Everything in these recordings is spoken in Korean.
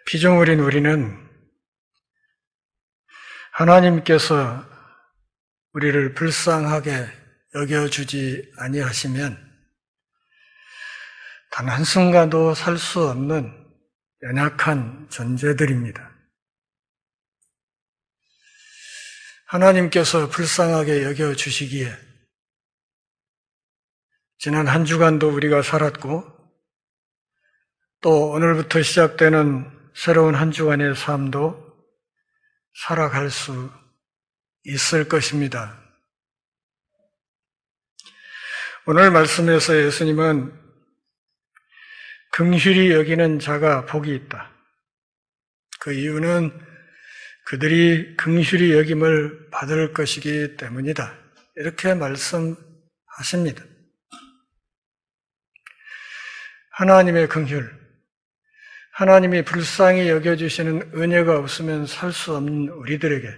피조물인 우리는 하나님께서 우리를 불쌍하게 여겨주지 아니하시면 단 한순간도 살 수 없는 연약한 존재들입니다. 하나님께서 불쌍하게 여겨주시기에 지난 한 주간도 우리가 살았고 또 오늘부터 시작되는 새로운 한 주간의 삶도 살아갈 수 있을 것입니다. 오늘 말씀에서 예수님은 긍휼히 여기는 자가 복이 있다. 그 이유는 그들이 긍휼히 여김을 받을 것이기 때문이다. 이렇게 말씀하십니다. 하나님의 긍휼, 하나님이 불쌍히 여겨주시는 은혜가 없으면 살 수 없는 우리들에게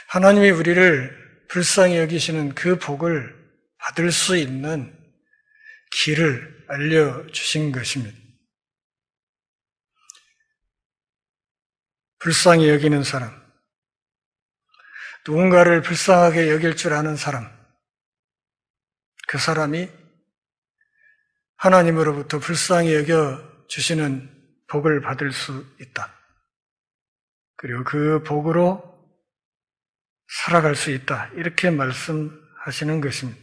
하나님이 우리를 불쌍히 여기시는 그 복을 받을 수 있는 길을 알려주신 것입니다. 불쌍히 여기는 사람, 누군가를 불쌍하게 여길 줄 아는 사람, 그 사람이 하나님으로부터 불쌍히 여겨주시는 복을 받을 수 있다. 그리고 그 복으로 살아갈 수 있다. 이렇게 말씀하시는 것입니다.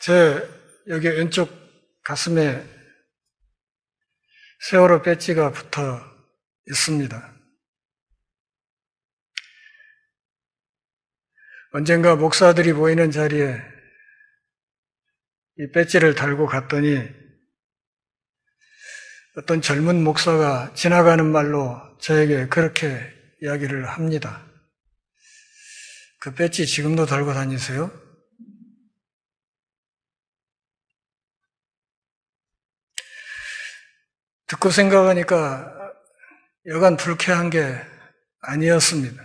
제 여기 왼쪽 가슴에 세월호 배지가 붙어 있습니다. 언젠가 목사들이 모이는 자리에 이 배지를 달고 갔더니 어떤 젊은 목사가 지나가는 말로 저에게 그렇게 이야기를 합니다. 그 배지 지금도 달고 다니세요? 듣고 생각하니까 여간 불쾌한 게 아니었습니다.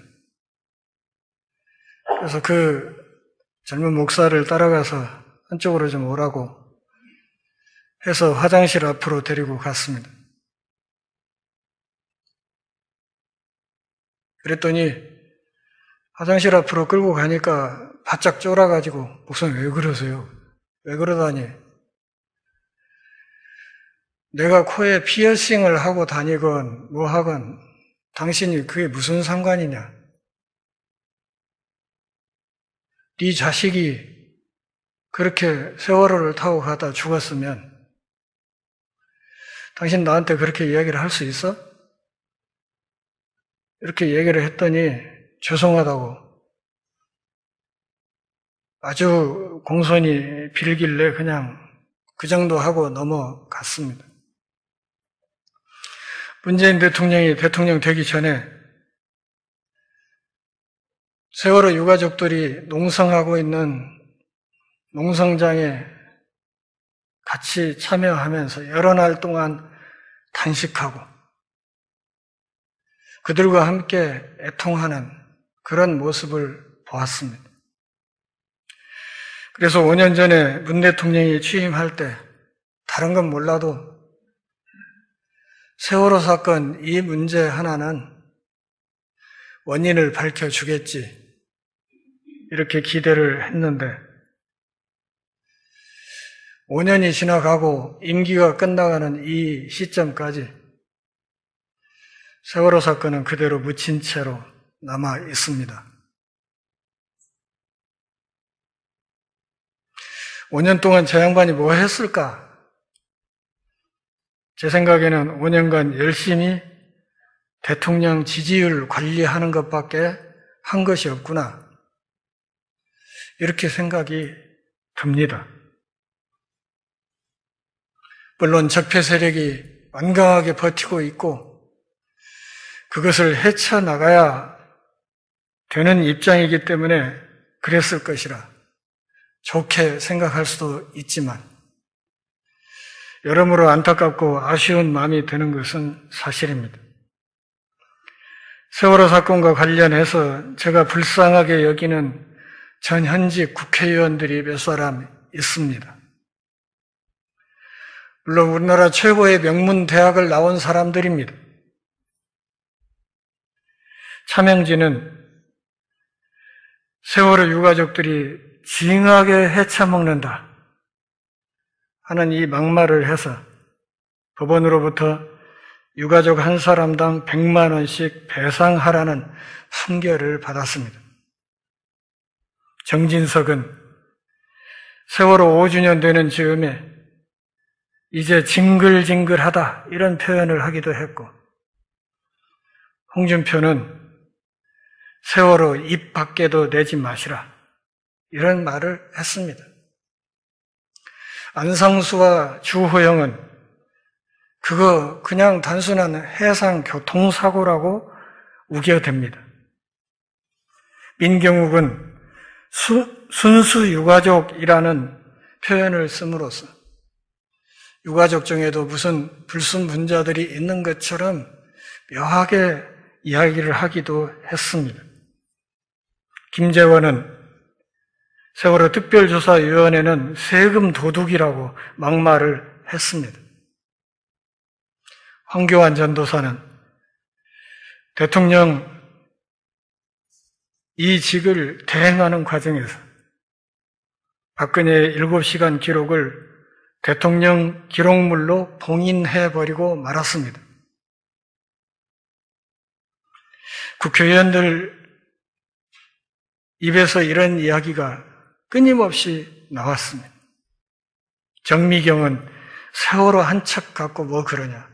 그래서 그 젊은 목사를 따라가서 한쪽으로 좀 오라고 해서 화장실 앞으로 데리고 갔습니다. 그랬더니 화장실 앞으로 끌고 가니까 바짝 쫄아가지고 목사님 왜 그러세요? 왜 그러다니? 내가 코에 피어싱을 하고 다니건 뭐 하건 당신이 그게 무슨 상관이냐? 네 자식이 그렇게 세월호를 타고 가다 죽었으면 당신 나한테 그렇게 이야기를 할 수 있어? 이렇게 얘기를 했더니 죄송하다고 아주 공손히 빌길래 그냥 그 정도 하고 넘어갔습니다. 문재인 대통령이 대통령 되기 전에 세월호 유가족들이 농성하고 있는 농성장에 같이 참여하면서 여러 날 동안 단식하고 그들과 함께 애통하는 그런 모습을 보았습니다. 그래서 5년 전에 문 대통령이 취임할 때 다른 건 몰라도 세월호 사건 이 문제 하나는 원인을 밝혀주겠지 이렇게 기대를 했는데 5년이 지나가고 임기가 끝나가는 이 시점까지 세월호 사건은 그대로 묻힌 채로 남아 있습니다. 5년 동안 저 양반이 뭐 했을까? 제 생각에는 5년간 열심히 대통령 지지율 관리하는 것밖에 한 것이 없구나. 이렇게 생각이 듭니다. 물론 적폐 세력이 완강하게 버티고 있고 그것을 헤쳐나가야 되는 입장이기 때문에 그랬을 것이라 좋게 생각할 수도 있지만 여러모로 안타깝고 아쉬운 마음이 드는 것은 사실입니다. 세월호 사건과 관련해서 제가 불쌍하게 여기는 전 현직 국회의원들이 몇 사람 있습니다. 물론 우리나라 최고의 명문 대학을 나온 사람들입니다. 차명지는 세월호 유가족들이 징하게 헤쳐먹는다 하는 이 막말을 해서 법원으로부터 유가족 한 사람당 100만 원씩 배상하라는 판결을 받았습니다. 정진석은 세월호 5주년 되는 즈음에 이제 징글징글하다 이런 표현을 하기도 했고, 홍준표는 세월호 입 밖에도 내지 마시라 이런 말을 했습니다. 안상수와 주호영은 그거 그냥 단순한 해상 교통사고라고 우겨댑니다. 민경욱은 순수 유가족이라는 표현을 씀으로써 유가족 중에도 무슨 불순분자들이 있는 것처럼 묘하게 이야기를 하기도 했습니다. 김재원은 세월호 특별조사위원회는 세금 도둑이라고 막말을 했습니다. 황교안 전도사는 대통령 이 직을 대행하는 과정에서 박근혜의 7시간 기록을 대통령 기록물로 봉인해버리고 말았습니다. 국회의원들 입에서 이런 이야기가 끊임없이 나왔습니다. 정미경은 세월호 한 척 갖고 뭐 그러냐.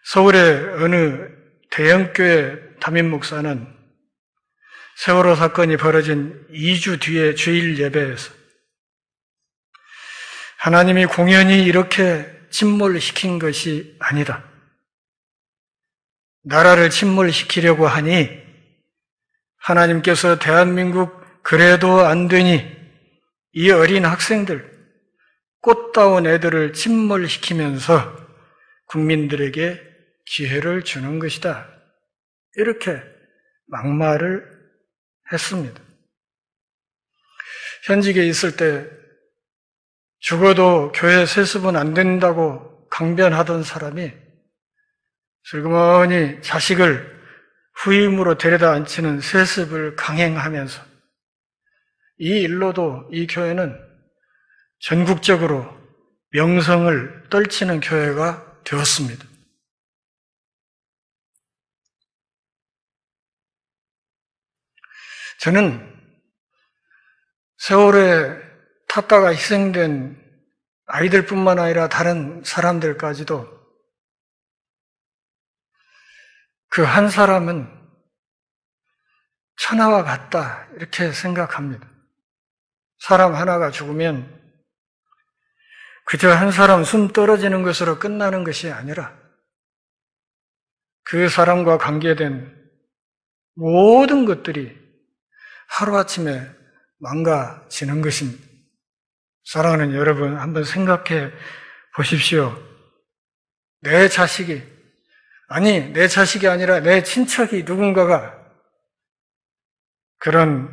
서울의 어느 대형교회 담임 목사는 세월호 사건이 벌어진 2주 뒤에 주일 예배에서 하나님이 공연히 이렇게 침몰시킨 것이 아니다. 나라를 침몰시키려고 하니 하나님께서 대한민국 그래도 안 되니 이 어린 학생들, 꽃다운 애들을 침몰시키면서 국민들에게 기회를 주는 것이다. 이렇게 막말을 했습니다. 현직에 있을 때 죽어도 교회 세습은 안 된다고 강변하던 사람이 슬그머니 자식을 후임으로 데려다 앉히는 세습을 강행하면서 이 일로도 이 교회는 전국적으로 명성을 떨치는 교회가 되었습니다. 저는 세월에 탔다가 희생된 아이들뿐만 아니라 다른 사람들까지도 그 한 사람은 천하와 같다 이렇게 생각합니다. 사람 하나가 죽으면 그저 한 사람 숨 떨어지는 것으로 끝나는 것이 아니라 그 사람과 관계된 모든 것들이 하루아침에 망가지는 것입니다. 사랑하는 여러분, 한번 생각해 보십시오. 내 자식이 아니라 내 친척이 누군가가 그런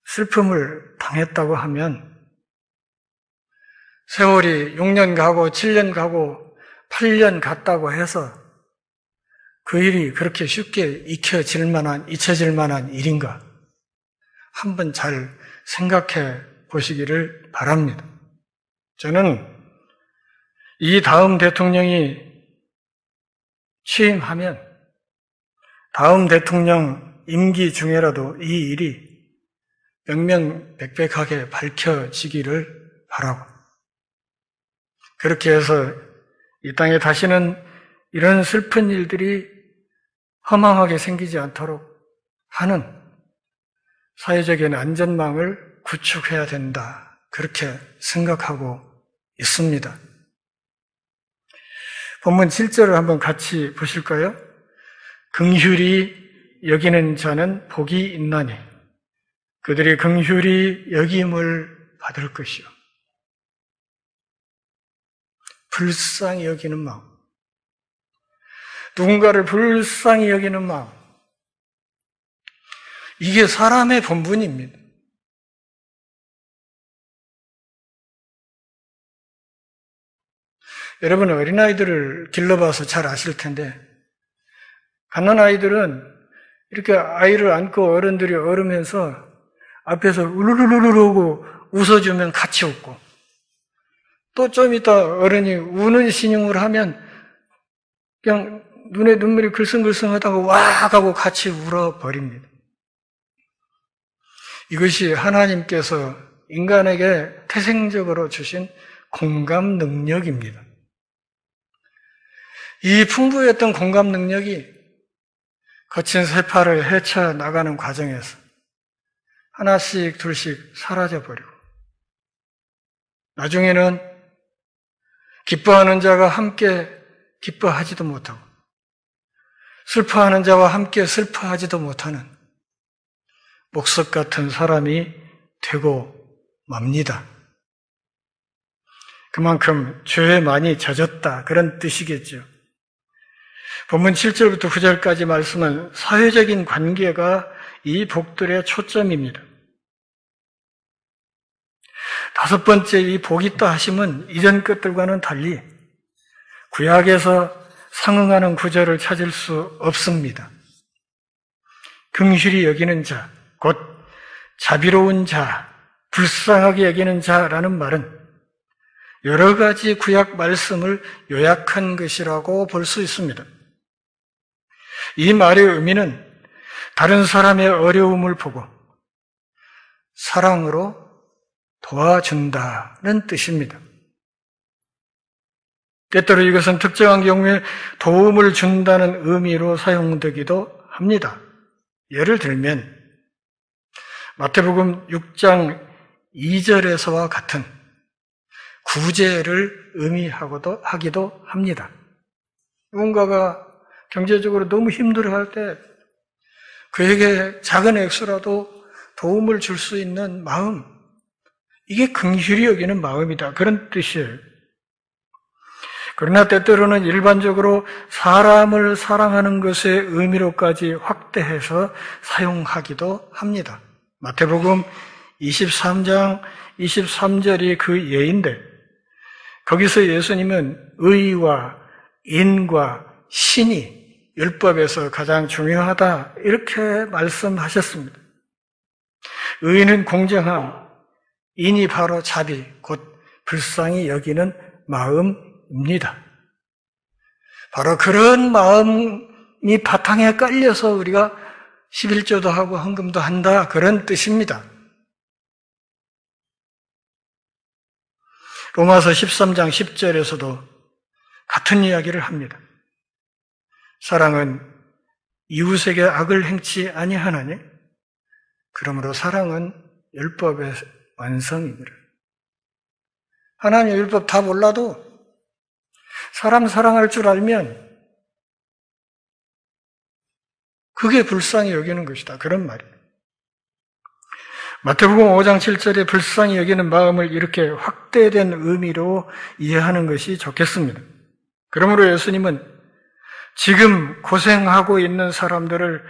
슬픔을 당했다고 하면 세월이 6년 가고 7년 가고 8년 갔다고 해서 그 일이 그렇게 쉽게 잊혀질 만한 일인가? 한번 잘 생각해 보시기를 바랍니다. 저는 이 다음 대통령이 취임하면 다음 대통령 임기 중에라도 이 일이 명명백백하게 밝혀지기를 바라고, 그렇게 해서 이 땅에 다시는 이런 슬픈 일들이 허망하게 생기지 않도록 하는 사회적인 안전망을 구축해야 된다, 그렇게 생각하고 있습니다. 본문 7절을 한번 같이 보실까요? 긍휼히 여기는 자는 복이 있나니 그들이 긍휼히 여김을 받을 것이요. 불쌍히 여기는 마음, 누군가를 불쌍히 여기는 마음, 이게 사람의 본분입니다. 여러분 어린아이들을 길러봐서 잘 아실 텐데 갓난아이들은 이렇게 아이를 안고 어른들이 얼으면서 앞에서 울르르르르고 웃어주면 같이 웃고 또 좀 이따 어른이 우는 신용을 하면 그냥 눈에 눈물이 글썽글썽하다가 와 하고 같이 울어버립니다. 이것이 하나님께서 인간에게 태생적으로 주신 공감 능력입니다. 이 풍부했던 공감 능력이 거친 세파를 헤쳐나가는 과정에서 하나씩 둘씩 사라져버리고 나중에는 기뻐하는 자가 함께 기뻐하지도 못하고 슬퍼하는 자와 함께 슬퍼하지도 못하는 목석 같은 사람이 되고 맙니다. 그만큼 죄에 많이 젖었다 그런 뜻이겠죠. 본문 7절부터 9절까지 말씀은 사회적인 관계가 이 복들의 초점입니다. 다섯 번째 이 복 있다 하심은 이전 것들과는 달리 구약에서 상응하는 구절을 찾을 수 없습니다. 긍휼히 여기는 자, 곧 자비로운 자, 불쌍하게 여기는 자라는 말은 여러 가지 구약 말씀을 요약한 것이라고 볼 수 있습니다. 이 말의 의미는 다른 사람의 어려움을 보고 사랑으로 도와준다는 뜻입니다. 때때로 이것은 특정한 경우에 도움을 준다는 의미로 사용되기도 합니다. 예를 들면 마태복음 6장 2절에서와 같은 구제를 의미하기도 합니다. 누군가가 경제적으로 너무 힘들어할 때 그에게 작은 액수라도 도움을 줄 수 있는 마음, 이게 긍휼히 여기는 마음이다. 그런 뜻이에요. 그러나 때때로는 일반적으로 사람을 사랑하는 것의 의미로까지 확대해서 사용하기도 합니다. 마태복음 23장 23절이 그 예인데 거기서 예수님은 의와 인과 신이 율법에서 가장 중요하다 이렇게 말씀하셨습니다. 의는 공정함, 인이 바로 자비, 곧 불쌍히 여기는 마음입니다. 바로 그런 마음이 바탕에 깔려서 우리가 11조도 하고 헌금도 한다 그런 뜻입니다. 로마서 13장 10절에서도 같은 이야기를 합니다. 사랑은 이웃에게 악을 행치 아니하나니 그러므로 사랑은 율법의 완성이니라. 하나님의 율법 다 몰라도 사람 사랑할 줄 알면 그게 불쌍히 여기는 것이다. 그런 말이에요. 마태복음 5장 7절에 불쌍히 여기는 마음을 이렇게 확대된 의미로 이해하는 것이 좋겠습니다. 그러므로 예수님은 지금 고생하고 있는 사람들을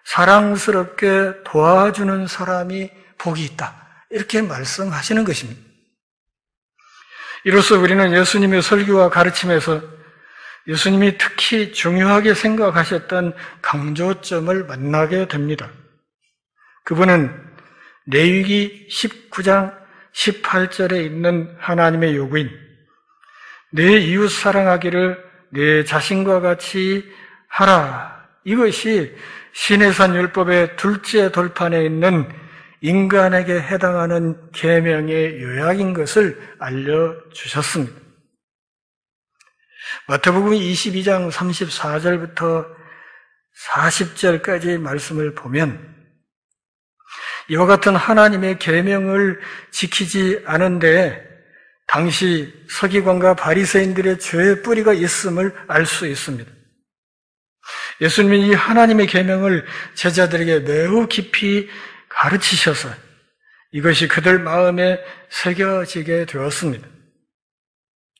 사랑스럽게 도와주는 사람이 복이 있다. 이렇게 말씀하시는 것입니다. 이로써 우리는 예수님의 설교와 가르침에서 예수님이 특히 중요하게 생각하셨던 강조점을 만나게 됩니다. 그분은 레위기 19장 18절에 있는 하나님의 요구인 내 이웃 사랑하기를 내 자신과 같이 하라. 이것이 시내산 율법의 둘째 돌판에 있는 인간에게 해당하는 계명의 요약인 것을 알려주셨습니다. 마태복음 22장 34절부터 40절까지 말씀을 보면 이와 같은 하나님의 계명을 지키지 않은 데에 당시 서기관과 바리새인들의 죄의 뿌리가 있음을 알 수 있습니다. 예수님이 이 하나님의 계명을 제자들에게 매우 깊이 가르치셔서 이것이 그들 마음에 새겨지게 되었습니다.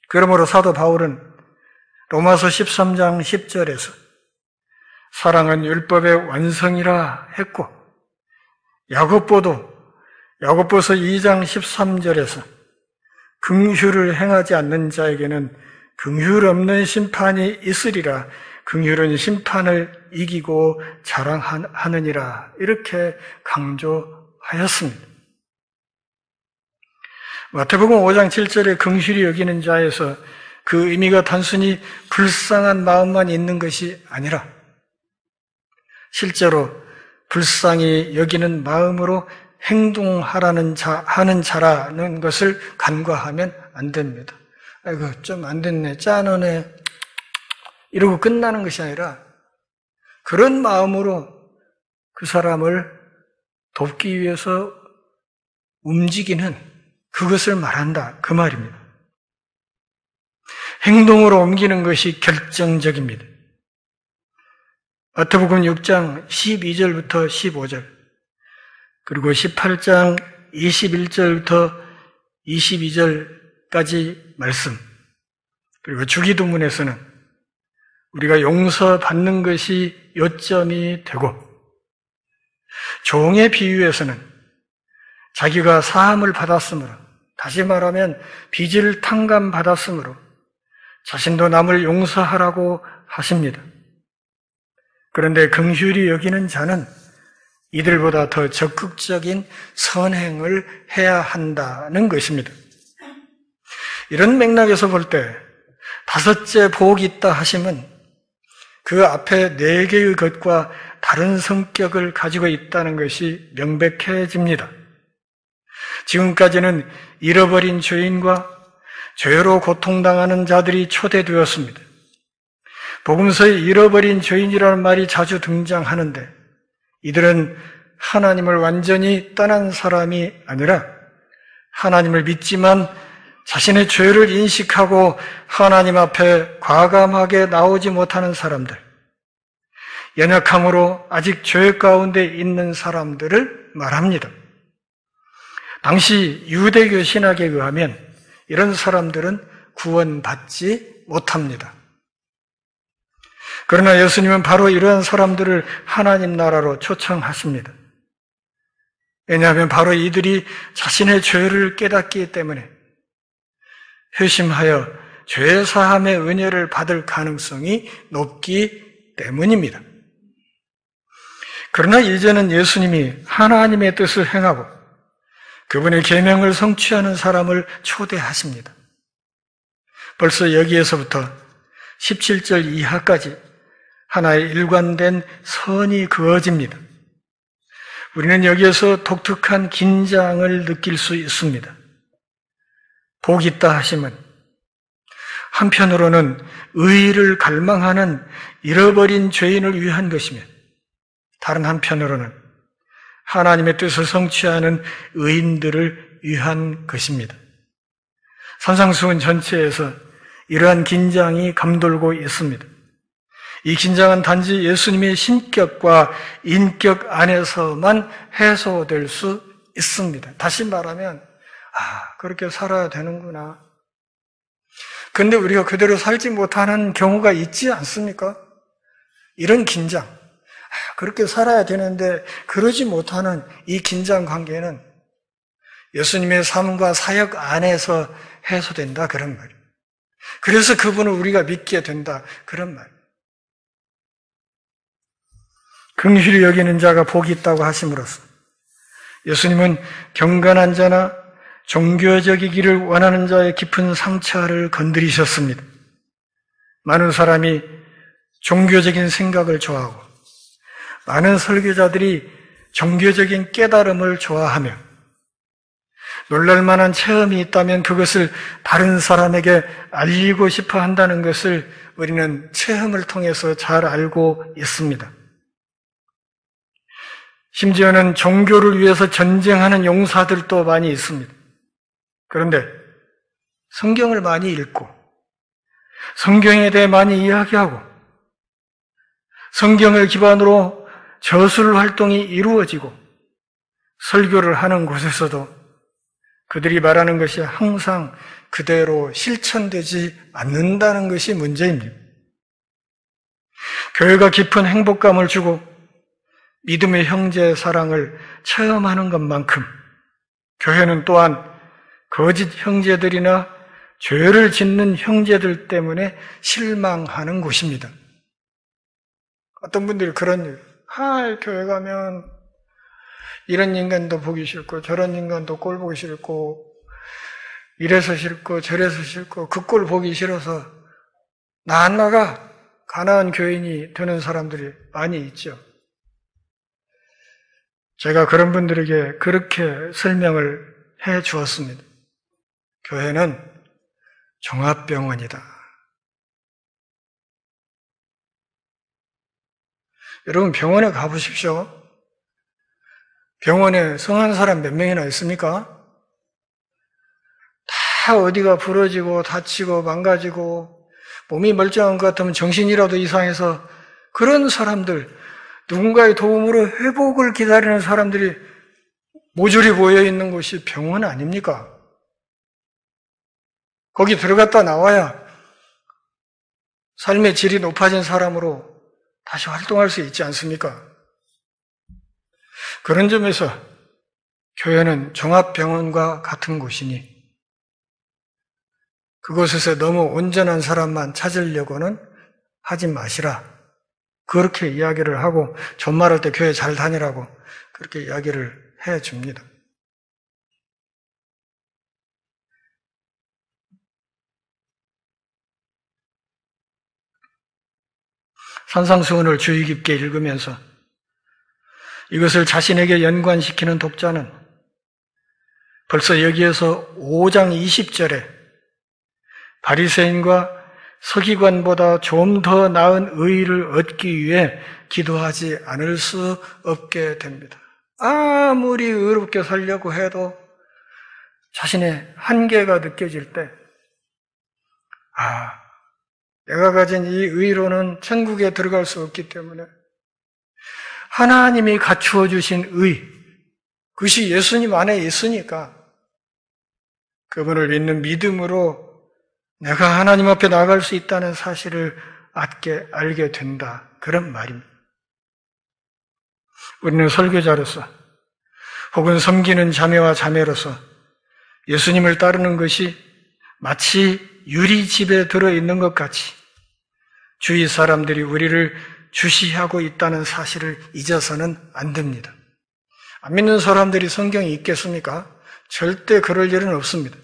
그러므로 사도 바울은 로마서 13장 10절에서 사랑은 율법의 완성이라 했고 야고보서 2장 13절에서 긍휼을 행하지 않는 자에게는 긍휼 없는 심판이 있으리라. 긍휼은 심판을 이기고 자랑하느니라. 이렇게 강조하였습니다. 마태복음 5장 7절에 긍휼히 여기는 자에서 그 의미가 단순히 불쌍한 마음만 있는 것이 아니라 실제로 불쌍히 여기는 마음으로 행동하라는 하는 자라는 것을 간과하면 안 됩니다. 아이고, 좀 안 됐네, 짠하네, 이러고 끝나는 것이 아니라 그런 마음으로 그 사람을 돕기 위해서 움직이는 그것을 말한다, 그 말입니다. 행동으로 옮기는 것이 결정적입니다. 마태복음 6장 12절부터 15절, 그리고 18장 21절부터 22절까지 말씀, 그리고 주기도문에서는 우리가 용서받는 것이 요점이 되고, 종의 비유에서는 자기가 사함을 받았으므로, 다시 말하면 빚을 탕감받았으므로 자신도 남을 용서하라고 하십니다. 그런데 긍휼히 여기는 자는 이들보다 더 적극적인 선행을 해야 한다는 것입니다. 이런 맥락에서 볼 때 다섯째 복이 있다 하심은 그 앞에 네 개의 것과 다른 성격을 가지고 있다는 것이 명백해집니다. 지금까지는 잃어버린 죄인과 죄로 고통당하는 자들이 초대되었습니다. 복음서에 잃어버린 죄인이라는 말이 자주 등장하는데 이들은 하나님을 완전히 떠난 사람이 아니라 하나님을 믿지만 자신의 죄를 인식하고 하나님 앞에 과감하게 나오지 못하는 사람들, 연약함으로 아직 죄 가운데 있는 사람들을 말합니다. 당시 유대교 신학에 의하면 이런 사람들은 구원받지 못합니다. 그러나 예수님은 바로 이러한 사람들을 하나님 나라로 초청하십니다. 왜냐하면 바로 이들이 자신의 죄를 깨닫기 때문에 회심하여 죄 사함의 은혜를 받을 가능성이 높기 때문입니다. 그러나 이제는 예수님이 하나님의 뜻을 행하고 그분의 계명을 성취하는 사람을 초대하십니다. 벌써 여기에서부터 17절 이하까지 하나의 일관된 선이 그어집니다. 우리는 여기에서 독특한 긴장을 느낄 수 있습니다. 복 있다 하심은 한편으로는 의를 갈망하는 잃어버린 죄인을 위한 것이며 다른 한편으로는 하나님의 뜻을 성취하는 의인들을 위한 것입니다. 산상수훈 전체에서 이러한 긴장이 감돌고 있습니다. 이 긴장은 단지 예수님의 신격과 인격 안에서만 해소될 수 있습니다. 다시 말하면 그렇게 살아야 되는구나. 그런데 우리가 그대로 살지 못하는 경우가 있지 않습니까? 이런 긴장, 그렇게 살아야 되는데 그러지 못하는 이 긴장 관계는 예수님의 삶과 사역 안에서 해소된다, 그런 말이에요. 그래서 그분을 우리가 믿게 된다, 그런 말이에요. 긍휼히 여기는 자가 복이 있다고 하심으로써 예수님은 경건한 자나 종교적이기를 원하는 자의 깊은 상처를 건드리셨습니다. 많은 사람이 종교적인 생각을 좋아하고 많은 설교자들이 종교적인 깨달음을 좋아하며 놀랄만한 체험이 있다면 그것을 다른 사람에게 알리고 싶어 한다는 것을 우리는 체험을 통해서 잘 알고 있습니다. 심지어는 종교를 위해서 전쟁하는 용사들도 많이 있습니다. 그런데 성경을 많이 읽고 성경에 대해 많이 이야기하고 성경을 기반으로 저술 활동이 이루어지고 설교를 하는 곳에서도 그들이 말하는 것이 항상 그대로 실천되지 않는다는 것이 문제입니다. 교회가 깊은 행복감을 주고 믿음의 형제 사랑을 체험하는 것만큼 교회는 또한 거짓 형제들이나 죄를 짓는 형제들 때문에 실망하는 곳입니다. 어떤 분들이 그런 일, 교회 가면 이런 인간도 보기 싫고 저런 인간도 꼴 보기 싫고 이래서 싫고 저래서 싫고 그 꼴 보기 싫어서 나 안 나가 가난한 교인이 되는 사람들이 많이 있죠. 제가 그런 분들에게 그렇게 설명을 해 주었습니다. 교회는 종합병원이다. 여러분 병원에 가보십시오. 병원에 성한 사람 몇 명이나 있습니까? 다 어디가 부러지고 다치고 망가지고 몸이 멀쩡한 것 같으면 정신이라도 이상해서 그런 사람들, 누군가의 도움으로 회복을 기다리는 사람들이 모조리 모여있는 곳이 병원 아닙니까? 거기 들어갔다 나와야 삶의 질이 높아진 사람으로 다시 활동할 수 있지 않습니까? 그런 점에서 교회는 종합병원과 같은 곳이니 그곳에서 너무 온전한 사람만 찾으려고는 하지 마시라. 그렇게 이야기를 하고 전말할 때 교회 잘 다니라고 그렇게 이야기를 해줍니다. 산상수훈을 주의 깊게 읽으면서 이것을 자신에게 연관시키는 독자는 벌써 여기에서 5장 20절에 바리새인과 서기관보다 좀 더 나은 의의를 얻기 위해 기도하지 않을 수 없게 됩니다. 아무리 의롭게 살려고 해도 자신의 한계가 느껴질 때 내가 가진 이 의로는 천국에 들어갈 수 없기 때문에 하나님이 갖추어 주신 의, 그것이 예수님 안에 있으니까 그분을 믿는 믿음으로 내가 하나님 앞에 나갈 수 있다는 사실을 알게 된다. 그런 말입니다. 우리는 설교자로서 혹은 섬기는 자매와 자매로서 예수님을 따르는 것이 마치 유리집에 들어있는 것 같이 주위 사람들이 우리를 주시하고 있다는 사실을 잊어서는 안 됩니다. 안 믿는 사람들이 성경이 있겠습니까? 절대 그럴 일은 없습니다.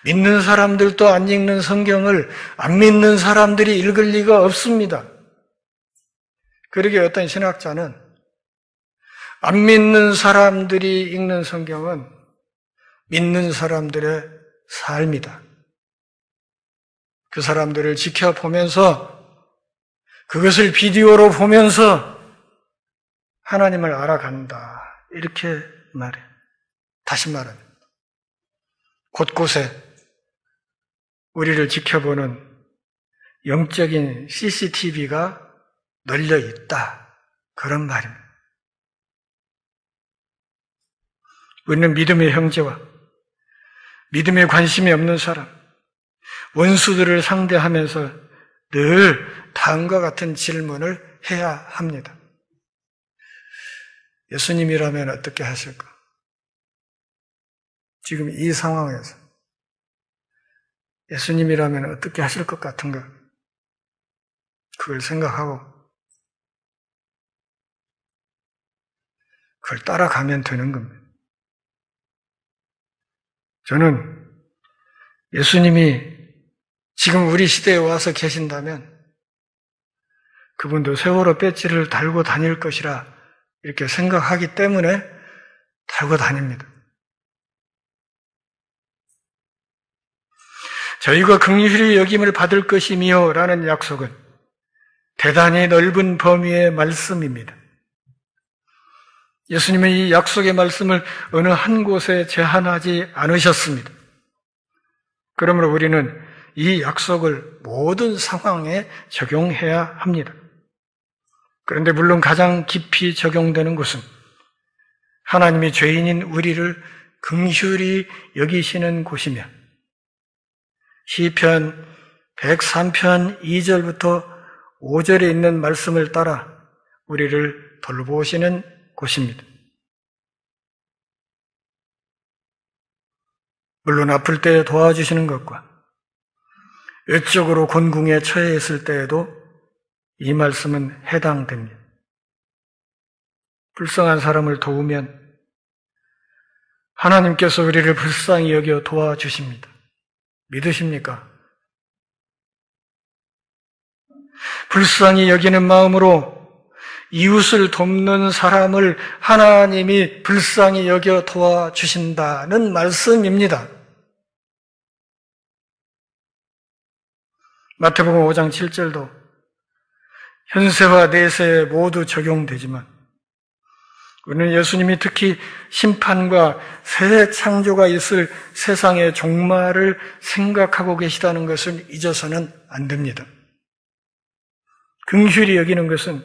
믿는 사람들도 안 읽는 성경을 안 믿는 사람들이 읽을 리가 없습니다. 그러기에 어떤 신학자는 안 믿는 사람들이 읽는 성경은 믿는 사람들의 삶이다. 그 사람들을 지켜보면서 그것을 비디오로 보면서 하나님을 알아간다. 이렇게 말해. 다시 말하면 곳곳에 우리를 지켜보는 영적인 CCTV가 널려 있다. 그런 말입니다. 우리는 믿음의 형제와 믿음에 관심이 없는 사람, 원수들을 상대하면서 늘 다음과 같은 질문을 해야 합니다. 예수님이라면 어떻게 하실까? 지금 이 상황에서 예수님이라면 어떻게 하실 것 같은가? 그걸 생각하고 그걸 따라가면 되는 겁니다. 저는 예수님이 지금 우리 시대에 와서 계신다면 그분도 세월호 배지를 달고 다닐 것이라 이렇게 생각하기 때문에 달고 다닙니다. 저희가 긍휼히 여김을 받을 것이며 라는 약속은 대단히 넓은 범위의 말씀입니다. 예수님은 이 약속의 말씀을 어느 한 곳에 제한하지 않으셨습니다. 그러므로 우리는 이 약속을 모든 상황에 적용해야 합니다. 그런데 물론 가장 깊이 적용되는 것은 하나님이 죄인인 우리를 긍휼히 여기시는 곳이며 시편 103편 2절부터 5절에 있는 말씀을 따라 우리를 돌보시는 곳입니다. 물론 아플 때 도와주시는 것과 외적으로 곤궁에 처해 있을 때에도 이 말씀은 해당됩니다. 불쌍한 사람을 도우면 하나님께서 우리를 불쌍히 여겨 도와주십니다. 믿으십니까? 불쌍히 여기는 마음으로 이웃을 돕는 사람을 하나님이 불쌍히 여겨 도와주신다는 말씀입니다. 마태복음 5장 7절도 현세와 내세에 모두 적용되지만 우리는 예수님이 특히 심판과 새 창조가 있을 세상의 종말을 생각하고 계시다는 것을 잊어서는 안 됩니다. 긍휼히 여기는 것은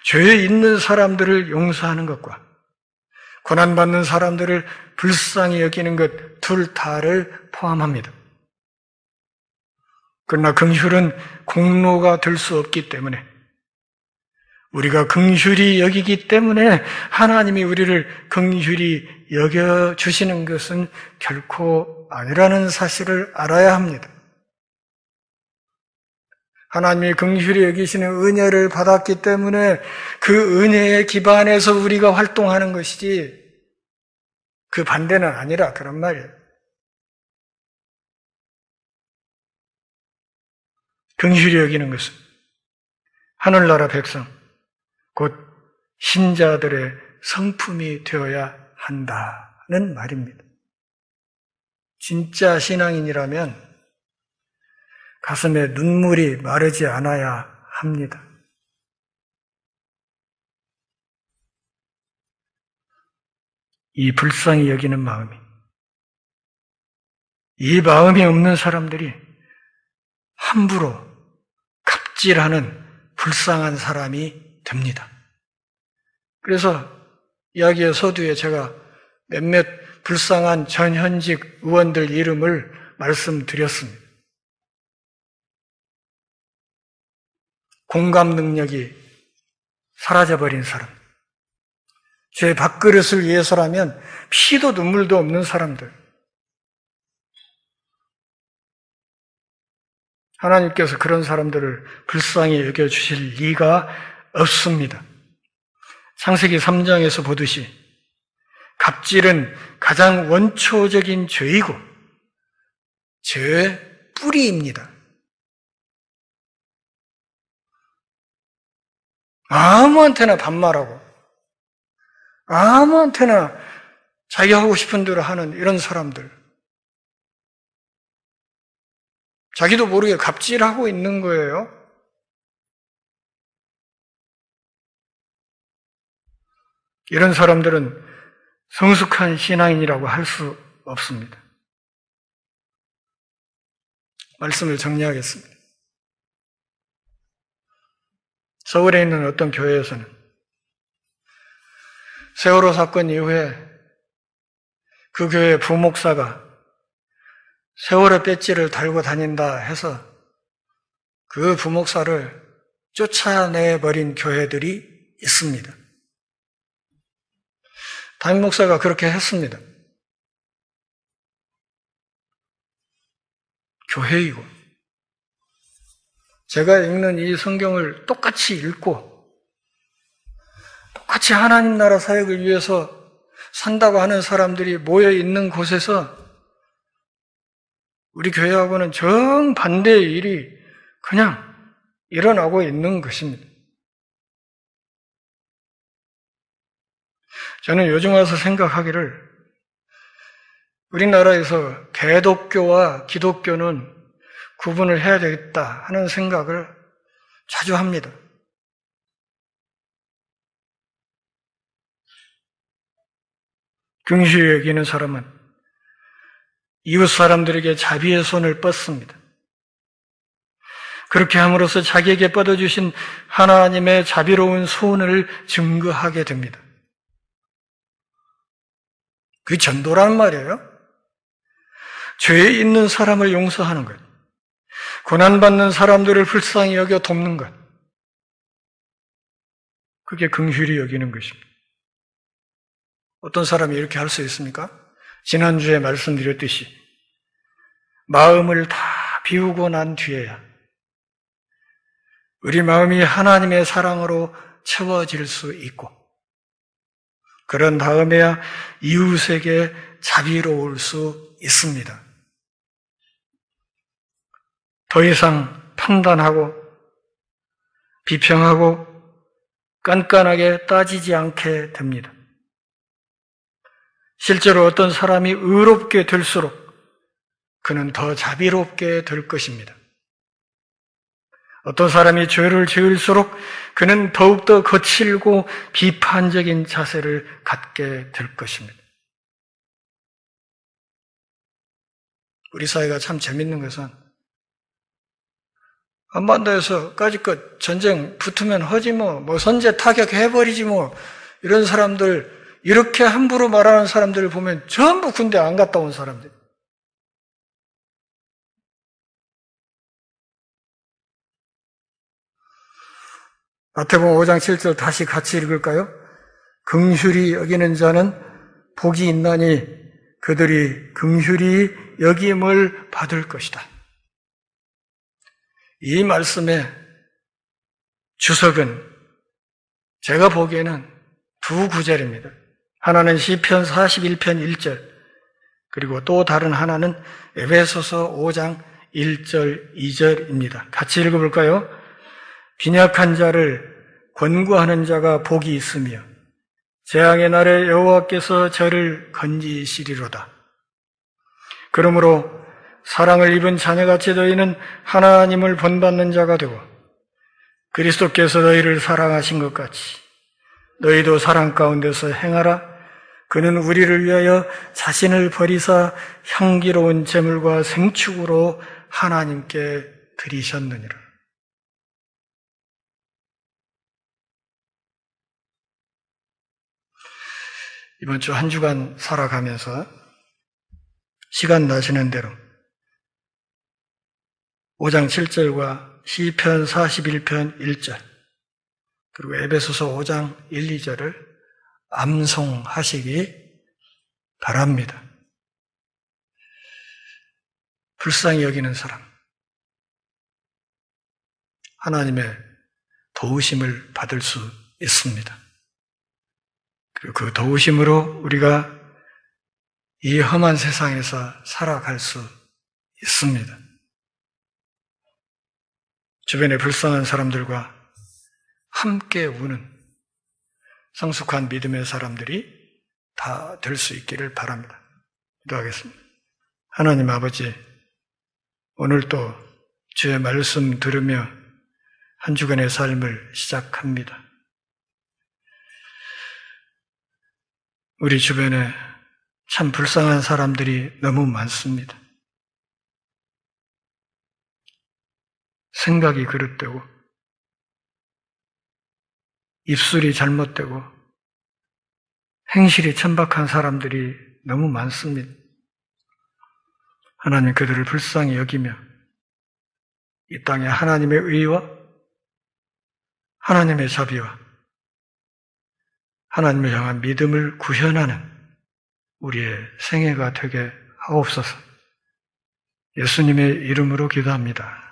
죄에 있는 사람들을 용서하는 것과 고난받는 사람들을 불쌍히 여기는 것 둘 다를 포함합니다. 그러나 긍휼은 공로가 될 수 없기 때문에 우리가 긍휼히 여기기 때문에 하나님이 우리를 긍휼히 여겨주시는 것은 결코 아니라는 사실을 알아야 합니다. 하나님이 긍휼히 여기시는 은혜를 받았기 때문에 그 은혜에 기반해서 우리가 활동하는 것이지 그 반대는 아니라 그런 말이에요. 긍휼히 여기는 것은 하늘나라 백성, 곧 신자들의 성품이 되어야 한다는 말입니다. 진짜 신앙인이라면 가슴에 눈물이 마르지 않아야 합니다. 이 불쌍히 여기는 마음이, 이 마음이 없는 사람들이 함부로 갑질하는 불쌍한 사람이 됩니다. 그래서 이야기의 서두에 제가 몇몇 불쌍한 전현직 의원들 이름을 말씀드렸습니다. 공감 능력이 사라져버린 사람, 죄 밥그릇을 위해서라면 피도 눈물도 없는 사람들, 하나님께서 그런 사람들을 불쌍히 여겨주실 리가 없습니다. 창세기 3장에서 보듯이 갑질은 가장 원초적인 죄이고 죄의 뿌리입니다. 아무한테나 반말하고 아무한테나 자기 하고 싶은 대로 하는 이런 사람들, 자기도 모르게 갑질하고 있는 거예요. 이런 사람들은 성숙한 신앙인이라고 할 수 없습니다. 말씀을 정리하겠습니다. 서울에 있는 어떤 교회에서는 세월호 사건 이후에 그 교회 부목사가 세월호 배지를 달고 다닌다 해서 그 부목사를 쫓아내버린 교회들이 있습니다. 담임 목사가 그렇게 했습니다. 교회이고 제가 읽는 이 성경을 똑같이 읽고 똑같이 하나님 나라 사역을 위해서 산다고 하는 사람들이 모여 있는 곳에서 우리 교회하고는 정반대의 일이 그냥 일어나고 있는 것입니다. 저는 요즘 와서 생각하기를 우리나라에서 개독교와 기독교는 구분을 해야 되겠다 하는 생각을 자주 합니다. 긍휼히 여기는 사람은 이웃 사람들에게 자비의 손을 뻗습니다. 그렇게 함으로써 자기에게 뻗어주신 하나님의 자비로운 손을 증거하게 됩니다. 그게 전도라는 말이에요. 죄에 있는 사람을 용서하는 것, 고난받는 사람들을 불쌍히 여겨 돕는 것, 그게 긍휼히 여기는 것입니다. 어떤 사람이 이렇게 할 수 있습니까? 지난주에 말씀드렸듯이 마음을 다 비우고 난 뒤에야 우리 마음이 하나님의 사랑으로 채워질 수 있고, 그런 다음에야 이웃에게 자비로울 수 있습니다. 더 이상 판단하고 비평하고 깐깐하게 따지지 않게 됩니다. 실제로 어떤 사람이 의롭게 될수록 그는 더 자비롭게 될 것입니다. 어떤 사람이 죄를 지을수록 그는 더욱더 거칠고 비판적인 자세를 갖게 될 것입니다. 우리 사회가 참 재밌는 것은 한반도에서 까짓것 전쟁 붙으면 하지 뭐 선제 타격해버리지 이런 사람들, 이렇게 함부로 말하는 사람들을 보면 전부 군대 안 갔다 온 사람들. 마태복음 5장 7절 다시 같이 읽을까요? 긍휼히 여기는 자는 복이 있나니 그들이 긍휼히 여김을 받을 것이다. 이 말씀의 주석은 제가 보기에는 두 구절입니다. 하나는 시편 41편 1절, 그리고 또 다른 하나는 에베소서 5장 1절 2절입니다. 같이 읽어볼까요? 빈약한 자를 권고하는 자가 복이 있으며 재앙의 날에 여호와께서 저를 건지시리로다. 그러므로 사랑을 입은 자녀같이 너희는 하나님을 본받는 자가 되고 그리스도께서 너희를 사랑하신 것 같이 너희도 사랑 가운데서 행하라. 그는 우리를 위하여 자신을 버리사 향기로운 제물과 생축으로 하나님께 드리셨느니라. 이번 주 한 주간 살아가면서 시간 나시는 대로 5장 7절과 시편 41편 1절 그리고 에베소서 5장 1, 2절을 암송하시기 바랍니다. 불쌍히 여기는 사람, 하나님의 도우심을 받을 수 있습니다. 그리고 그 도우심으로 우리가 이 험한 세상에서 살아갈 수 있습니다. 주변에 불쌍한 사람들과 함께 우는 성숙한 믿음의 사람들이 다 될 수 있기를 바랍니다. 기도하겠습니다. 하나님 아버지, 오늘도 주의 말씀 들으며 한 주간의 삶을 시작합니다. 우리 주변에 참 불쌍한 사람들이 너무 많습니다. 생각이 그릇되고 입술이 잘못되고 행실이 천박한 사람들이 너무 많습니다. 하나님 그들을 불쌍히 여기며 이 땅에 하나님의 의와 하나님의 자비와 하나님을 향한 믿음을 구현하는 우리의 생애가 되게 하옵소서. 예수님의 이름으로 기도합니다.